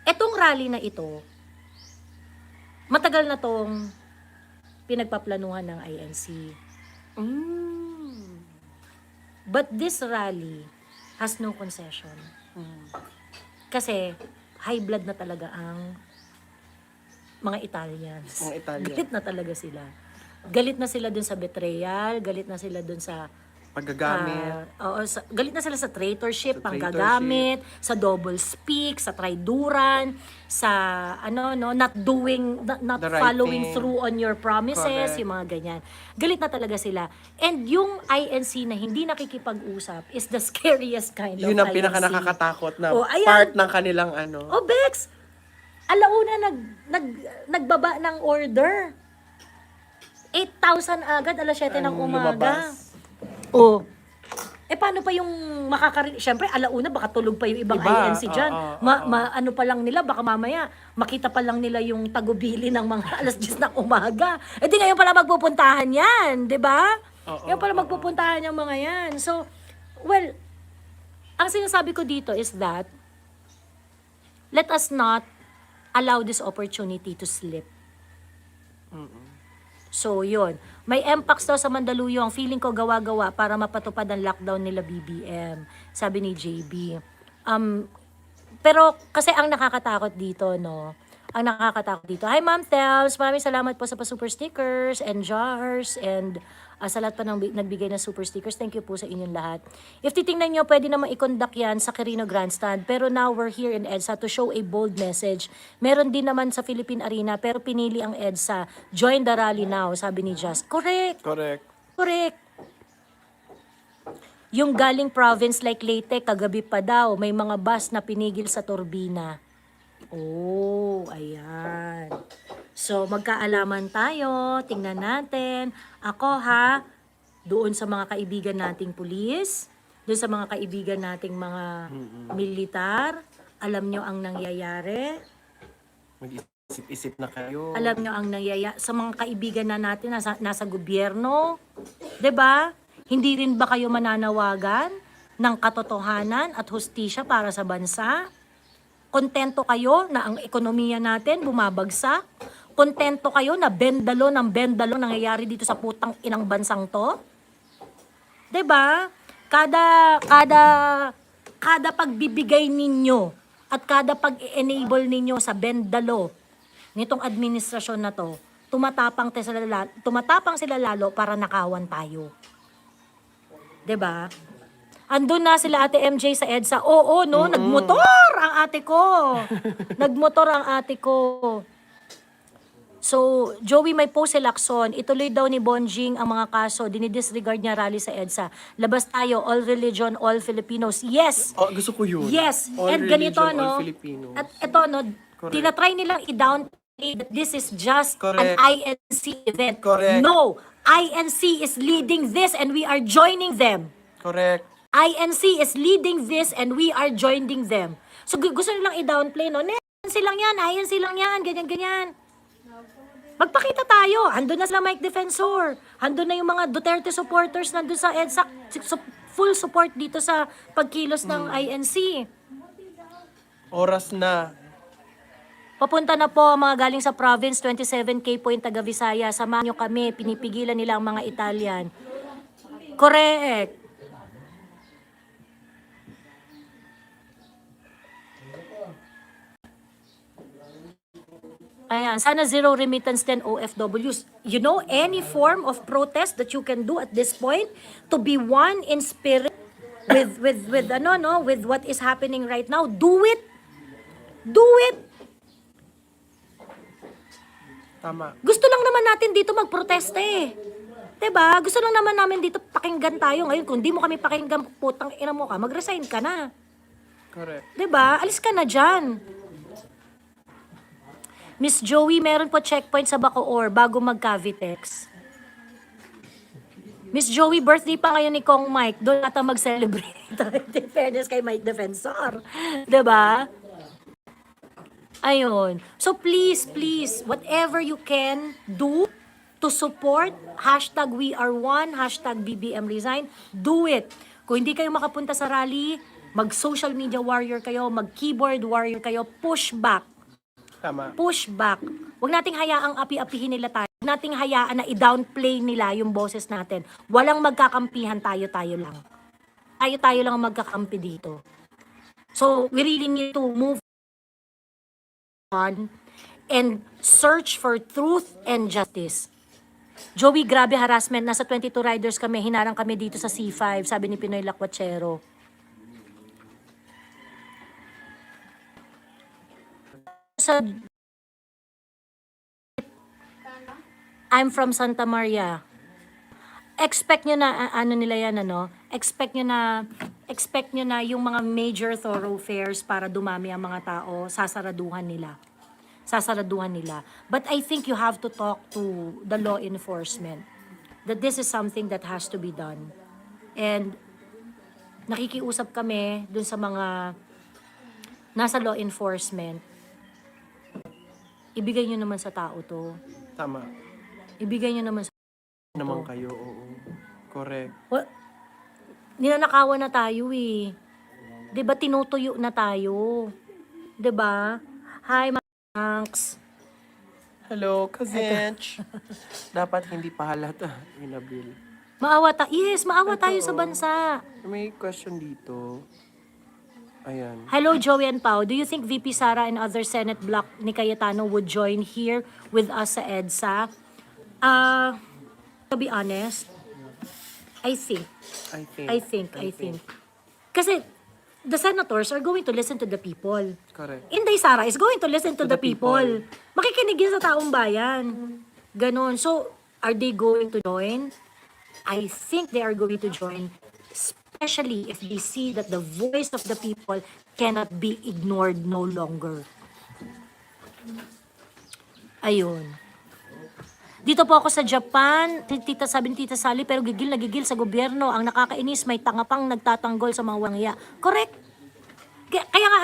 etong rally na ito, matagal na tong pinagpaplanuhan ng INC. But this rally has no concession. Kasi high blood na talaga ang mga Italians. Mga Italian. Galit na talaga sila. Galit na sila dun sa betrayal, galit na sila dun sa Paggagamit. galit na sila sa traitorship, Sa panggagamit, sa double speak, sa traiduran, sa not The right following thing. through on your promises, Correct. yung mga ganyan. Galit na talaga sila. And yung INC na hindi nakikipag-usap is the scariest kind of Yun ang INC. pinaka-nakakatakot na Oh, ayan. part ng kanilang Oh, Bex! Alauna nagbaba ng order. 8,000 agad, alas 7 ng Ang umaga. lumabas. Oh. Paano pa yung Siyempre, alauna, baka tulog pa yung ibang Iba, INC dyan. Ano pa lang nila, baka mamaya, makita pa lang nila yung tagubili ng mga alas 10 ng umaga. Di ngayon pala magpupuntahan yan, di ba? Ngayon pala magpupuntahan yung mga yan. So, well, ang sinasabi ko dito is that, let us not allow this opportunity to slip. So, yun. May MPAX daw sa Mandaluyong. Feeling ko gawa-gawa para mapatupad ang lockdown nila BBM. Sabi ni JB. Pero kasi ang nakakatakot dito, no? Ang nakakatakot dito. Hi, Ma'am Tels. Maraming salamat po sa pa-super stickers and jars and sa lahat pa ng nagbigay ng super stickers. Thank you po sa inyong lahat. If titingnan nyo, pwede naman i-conduct yan sa Quirino Grandstand. Pero now we're here in EDSA to show a bold message. Meron din naman sa Philippine Arena, pero pinili ang EDSA. Join the rally now, sabi ni Just. Correct. Yung galing province like Leyte, kagabi pa daw, may mga bus na pinigil sa turbina. Oh, ayan. So, magkaalaman tayo. Tingnan natin. Ako doon sa mga kaibigan nating pulis, doon sa mga kaibigan nating mga militar, alam nyo ang nangyayari. Mag-isip-isip na kayo. Alam nyo ang nangyayari. Sa mga kaibigan natin nasa gobyerno, 'di ba? Hindi rin ba kayo mananawagan ng katotohanan at hustisya para sa bansa? Kontento kayo na ang ekonomiya natin bumabagsak? Kontento kayo na bendalo nangyayari dito sa putang inang bansang to? 'Di ba? Kada pagbibigay ninyo at kada pag-enable ninyo sa bendalo nitong administrasyon na to, tumatapang sila lalo para nakawan tayo. 'Di ba? Andun na sila Ate MJ sa EDSA. Oo, no? Nagmotor ang ate ko. Nagmotor ang ate ko. So, Joey, may post si Lacson. Ituloy daw ni Bonjing ang mga kaso. Dinidisregard niya rally sa EDSA. Labas tayo, all religion, all Filipinos. Yes! Oh, gusto ko yun. Yes! All And religion, ganito, all no? Filipinos. At ito, no? Correct. Tinatry nilang i-downplay that this is just Correct. an INC event. Correct. No! INC is leading this and we are joining them. Correct. INC is leading this and we are joining them. So gusto nilang i-downplay, no? INC lang yan, INC lang yan, ganyan-ganyan. Magpakita tayo. Andun na sila Mike Defensor. Andun na yung mga Duterte supporters nandun sa EDSA. Full support dito sa pagkilos ng INC. Oras na. Papunta na po ang mga galing sa province, 27K po yung taga Visaya. Samahan nyo kami, pinipigilan nila ang mga Italian. Correct. Ayan, sana zero remittance din OFWs. You know, any form of protest that you can do at this point to be one in spirit with ano no, with what is happening right now, do it. Do it. Tama. Gusto lang naman natin dito magprotesta eh. 'Di ba? Gusto lang naman namin dito pakinggan tayo ngayon. Kung di mo kami pakinggan, putang ina mo ka, mag-resign ka na. Correct. 'Di ba? Alis ka na diyan. Miss Joey, meron po checkpoint sa Bacoor bago mag-Cavitex. Miss Joey, birthday pa ngayon ni Kong Mike. Doon ata mag-celebrate. In fairness kay Mike Defensor. 'Di ba? Ayun. So please, please, whatever you can do to support #WeAreOne, #BBMResign, do it. Kung hindi kayo makapunta sa rally, mag-social media warrior kayo, mag-keyboard warrior kayo, push back. Tama. Push back. Huwag nating hayaang api-apihin nila tayo. Huwag nating hayaan na i-downplay nila yung boses natin. Walang magkakampihan, tayo-tayo lang. Tayo-tayo lang ang magkakampi dito. So, we really need to move on and search for truth and justice. Joey, grabe harassment. Nasa 22 riders kami. Hinarang kami dito sa C5, sabi ni Pinoy Lakwachero. Sa I'm from Santa Maria. Expect nyo na, ano nila yan, ano? Expect nyo na yung mga major thoroughfares para dumami ang mga tao, sasaraduhan nila. Sasaraduhan nila. But I think you have to talk to the law enforcement that this is something that has to be done. And nakikiusap kami dun sa mga nasa law enforcement. Ibigay nyo naman sa tao to. Tama. Ibigay nyo naman sa Naman kayo, oo. Correct. Ninanakawan na tayo eh. 'Di ba tinutuyo na tayo? 'Di ba? Hi, Max. Hello, Kazench. Dapat hindi pa halata, Inabil. Maawa tayo sa bansa. May question dito. Ayan. Hello, Joey and Pao. Do you think VP Sara and other Senate bloc ni Cayetano would join here with us sa EDSA? To be honest, I think. Kasi the senators are going to listen to the people. Correct. Inday Sara is going to listen to the people. Makikinig yun sa taong bayan. Ganon. So, are they going to join? I think they are going to join, especially if they see that the voice of the people cannot be ignored no longer. Ayun. Dito po ako sa Japan, sabi ni Tita Sally, pero gigil na gigil sa gobyerno. Ang nakakainis, may tanga pang nagtatanggol sa mga wangya. Correct? Kaya nga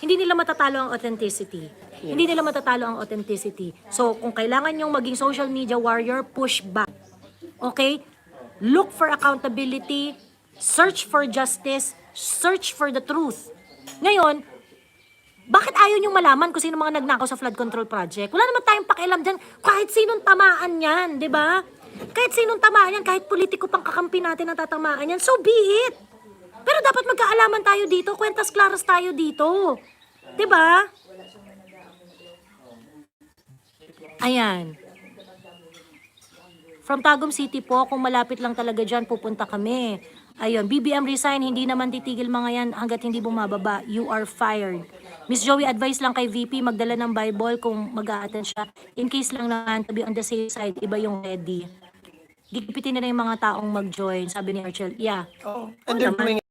hindi nila matatalo ang authenticity. Yes. Hindi nila matatalo ang authenticity. So, kung kailangan yung maging social media warrior, push back. Okay? Look for accountability, search for justice, search for the truth. Ngayon, bakit ayaw niyong malaman kung sino mga nagnakaw sa flood control project? Wala naman tayong pakialam dyan. Kahit sinong tamaan yan, di ba? Kahit sinong tamaan yan, kahit politiko pang kakampi natin ang tatamaan yan, so be it. Pero dapat magkaalaman tayo dito, kwentas klaras tayo dito. Di ba? Ayan. From Tagum City po, kung malapit lang talaga dyan, pupunta kami. Ayun, BBM resign, hindi naman titigil mga yan hanggat hindi bumababa. You are fired. Miss Joey, advice lang kay VP, magdala ng Bible kung mag-a-attend siya. In case lang naman, to be on the safe side, iba yung ready. Gigipitin nila yung mga taong mag-join, sabi ni Archel. Yeah. Oh, and they're doing it.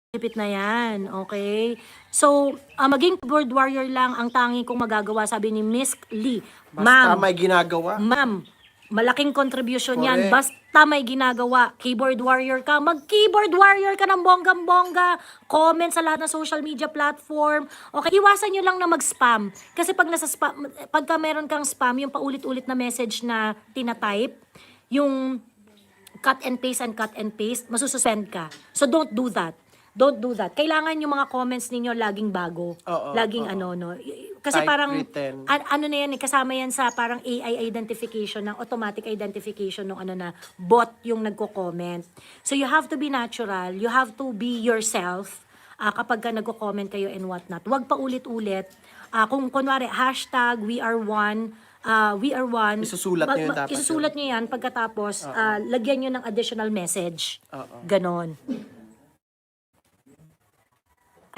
Gipit na yan, okay? So, maging keyboard warrior lang ang tangi kong magagawa, sabi ni Miss Lee. Basta Ma'am, may ginagawa. Ma'am, malaking contribution yan. Correct. Basta may ginagawa. Keyboard warrior ka. Mag-keyboard warrior ka ng bonggang-bongga. Comment sa lahat ng social media platform. Okay, iwasan nyo lang na mag-spam. Kasi pag nasa spam, pagka meron kang spam, yung paulit-ulit na message na tinatype, yung cut and paste, masususpend ka. So don't do that. Don't do that. Kailangan yung mga comments ninyo laging bago. Oo, Laging oo. ano, no. Kasi parang, Typewritten. ano na yan, kasama yan sa parang AI identification, ng automatic identification ng ano na, bot yung nagko-comment. So you have to be natural, you have to be yourself kapag ka nagko-comment kayo and whatnot. Huwag pa ulit-ulit. Kung kunwari, hashtag, we are one, Isusulat nyo yun dapat Isusulat nyo yan pagkatapos, lagyan nyo ng additional message. Ganon.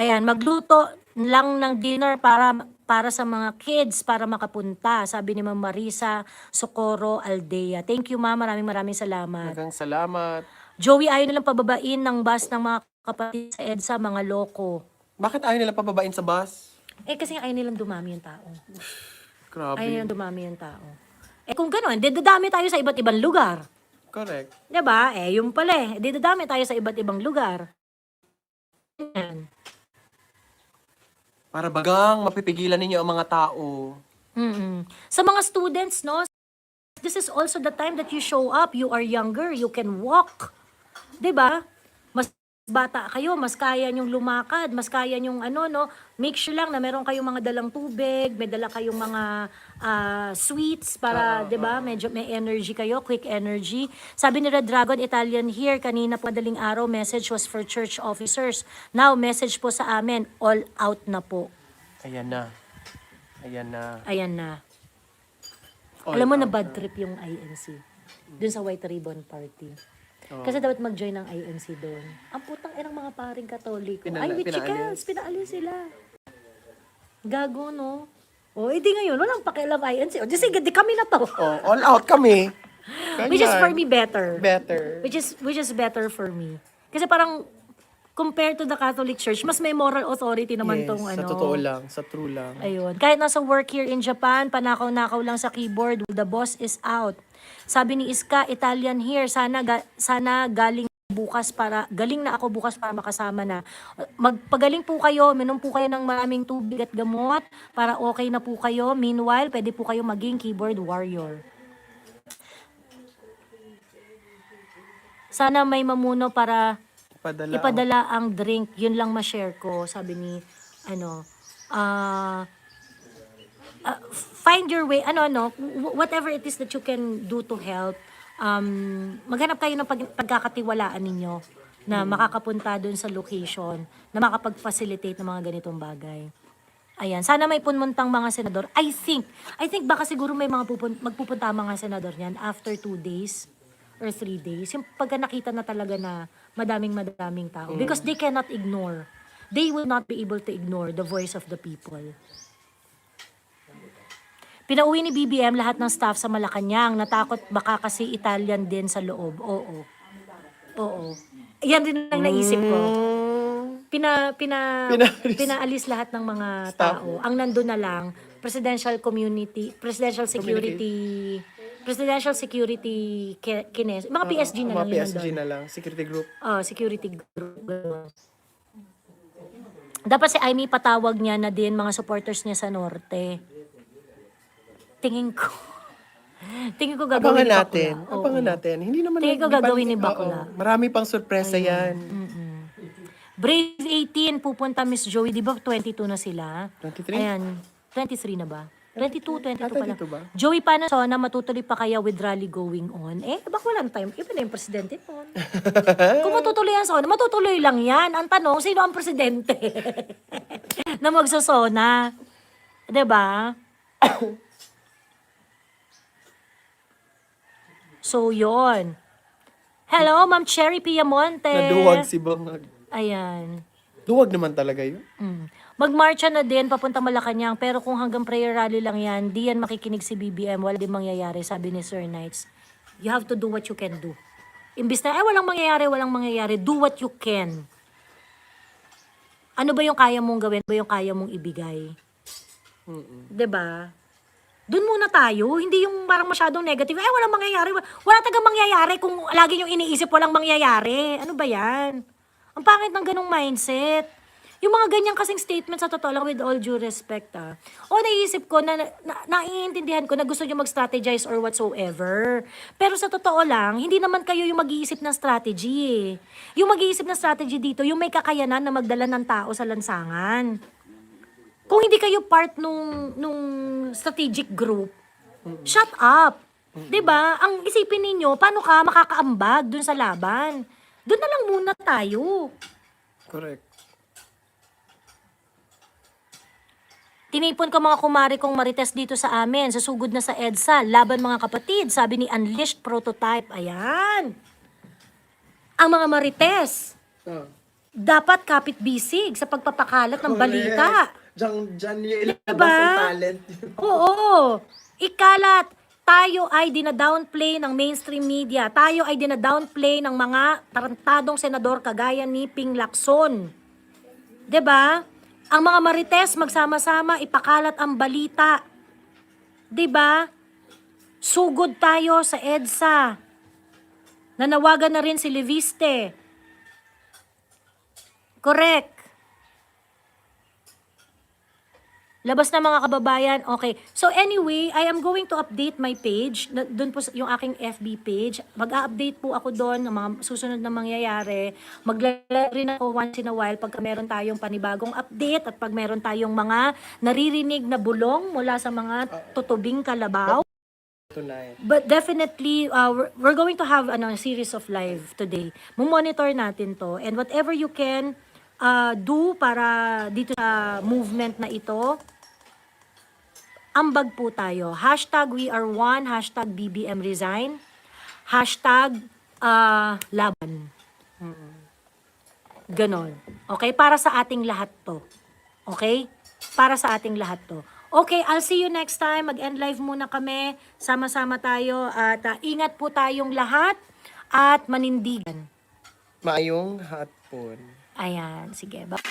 Ayan, magluto lang ng dinner para sa mga kids para makapunta, sabi ni Ma'am Marisa Socorro Aldea. Thank you, Ma'am. Maraming salamat. Magang salamat. Joey, ayaw nilang pababain ng bus ng mga kapatid sa EDSA, mga loko. Bakit ayaw nila pababain sa bus? Kasi ayaw nilang dumami yung tao. Grabe. Ayaw nilang dumami yung tao. Kung gano'n, dadami tayo sa iba't ibang lugar. Correct. Diba? Yung pala dadami tayo sa iba't ibang lugar. Yan. Para bagang mapipigilan ninyo ang mga tao. Sa mga students, no, this is also the time that you show up. You are younger, you can walk. 'Di ba? Mas bata kayo, mas kaya nyong lumakad, mas kaya nyong ano, no. Make sure lang na meron kayong mga dalang tubig, may dala kayong mga sweets para, 'di ba? Medyo may energy kayo, quick energy. Sabi ni Red Dragon, Italian here, kanina madaling araw, message was for church officers. Now, message po sa amin, all out na po. Ayan na. Ayan na. Ayan na. All Alam mo na out bad trip yung INC. Dun sa White Ribbon Party. Kasi dapat mag-join ng INC doon. Ang putang inang mga paring Katoliko. Ay, with chicas, pinaalis sila. Gago, no? Di ngayon, walang pakialam INC. Di sige, di kami na to. All out kami. Which is Ganyan. for me better. Better. Which is better for me. Kasi parang, compared to the Catholic Church, mas may moral authority naman tong ano. Sa totoo lang, sa true lang. Ayun. Kahit nasa work here in Japan, panakaw-nakaw lang sa keyboard, the boss is out. Sabi ni Iska, Italian here, sana galing na ako bukas para makasama na. Magpagaling po kayo, minom po kayo ng maraming tubig at gamot para okay na po kayo. Meanwhile, pwede po kayo maging keyboard warrior. Sana may mamuno para ipadala ang drink. Yun lang ma-share ko, sabi ni find your way, whatever it is that you can do to help. Maghanap kayo ng pagkakatiwalaan ninyo na makakapunta doon sa location, na makapag-facilitate ng mga ganitong bagay. Ayan, sana may punmuntang mga senador. I think baka siguro may mga magpupunta ang mga senador niyan after 2 days or 3 days. Yung pagka nakita na talaga na madaming tao. Because they cannot ignore. They will not be able to ignore the voice of the people. Pinauwi ni BBM lahat ng staff sa Malacanang. Natakot baka kasi Italian din sa loob. Oo. Yan rin ang naisip ko. Pinaalis lahat ng mga tao. Ang nandun na lang, presidential security kines. Mga PSG na lang. Mga PSG na lang. Security group. Security group. Dapat si Amy patawag niya na din mga supporters niya sa Norte. Tingin ko gagawin ni Bakla. Abangan natin. Hindi naman. Tingin ko gagawin ni Bakla. Marami pang sorpresa yan. Brave 18, pupunta Miss Joey. Di ba 22 na sila? 23? Ayan, 23 na ba? 22 pa lang. 22 ba? Joey, paano na matutuloy pa kaya with rally going on? Baka walang time. Iba na yung presidente nun. Kung matutuloy ang SONA, matutuloy lang yan. Ang tanong, sino ang presidente? Na magsasona. Diba? So, yon. Hello, Ma'am Cherry Piamonte. Naduwag si Bangag. Ayan. Duwag naman talaga yun. Magmarcha na din papunta Malacanang, pero kung hanggang prayer rally lang yan, di yan makikinig si BBM, wala din mangyayari, sabi ni Sir Knights. You have to do what you can do. Imbis na, walang mangyayari, do what you can. Ano ba yung kaya mong gawin? Ano ba yung kaya mong ibigay? 'Di ba? Doon muna tayo, hindi yung parang masyadong negative. Walang mangyayari. Wala tagang mangyayari kung lagi yung iniisip walang mangyayari. Ano ba yan? Ang pangit ng ganong mindset. Yung mga ganyan kasing statement sa totoo lang, with all due respect, naiisip ko naiintindihan ko na gusto nyo mag-strategize or whatsoever. Pero sa totoo lang, hindi naman kayo yung mag-iisip ng strategy. Yung mag-iisip ng strategy dito, yung may kakayanan na magdala ng tao sa lansangan. Kung hindi kayo part nung strategic group, shut up. 'Di ba? Ang isipin ninyo, paano ka makakaambag dun sa laban? Doon na lang muna tayo. Correct. Tinipon ko mga kumari kong marites dito sa amin, sasugod na sa EDSA, laban mga kapatid, sabi ni Unleashed Prototype. Ayan. Ang mga marites, dapat kapit-bisig sa pagpapakalat ng balita. Diyan yung ilabas Diba? ang talent. Oo. Ikalat, tayo ay dinadownplay ng mainstream media. Tayo ay dinadownplay ng mga tarantadong senador kagaya ni Ping Lacson. 'Di ba? Ang mga marites magsama-sama ipakalat ang balita. 'Di ba? Sugod tayo sa EDSA. Nanawagan na rin si Leviste. Correct. Labas na mga kababayan. Okay. So anyway, I am going to update my page. Doon po yung aking FB page. Mag-a-update po ako doon ng mga susunod na mangyayari. Maglalaro rin ako once in a while pagka meron tayong panibagong update at pag meron tayong mga naririnig na bulong mula sa mga tutubing kalabaw. Tonight. But definitely, we're going to have a series of live today. Monitor natin to. And whatever you can do para dito sa movement na ito, ambag po tayo. Hashtag we are one, hashtag BBM resign, hashtag laban. Ganon. Okay? Para sa ating lahat to. Okay? Para sa ating lahat to. Okay, I'll see you next time. Mag-end live muna kami. Sama-sama tayo at ingat po tayong lahat at manindigan. Maayong hapon. Ayan, sige. Bye.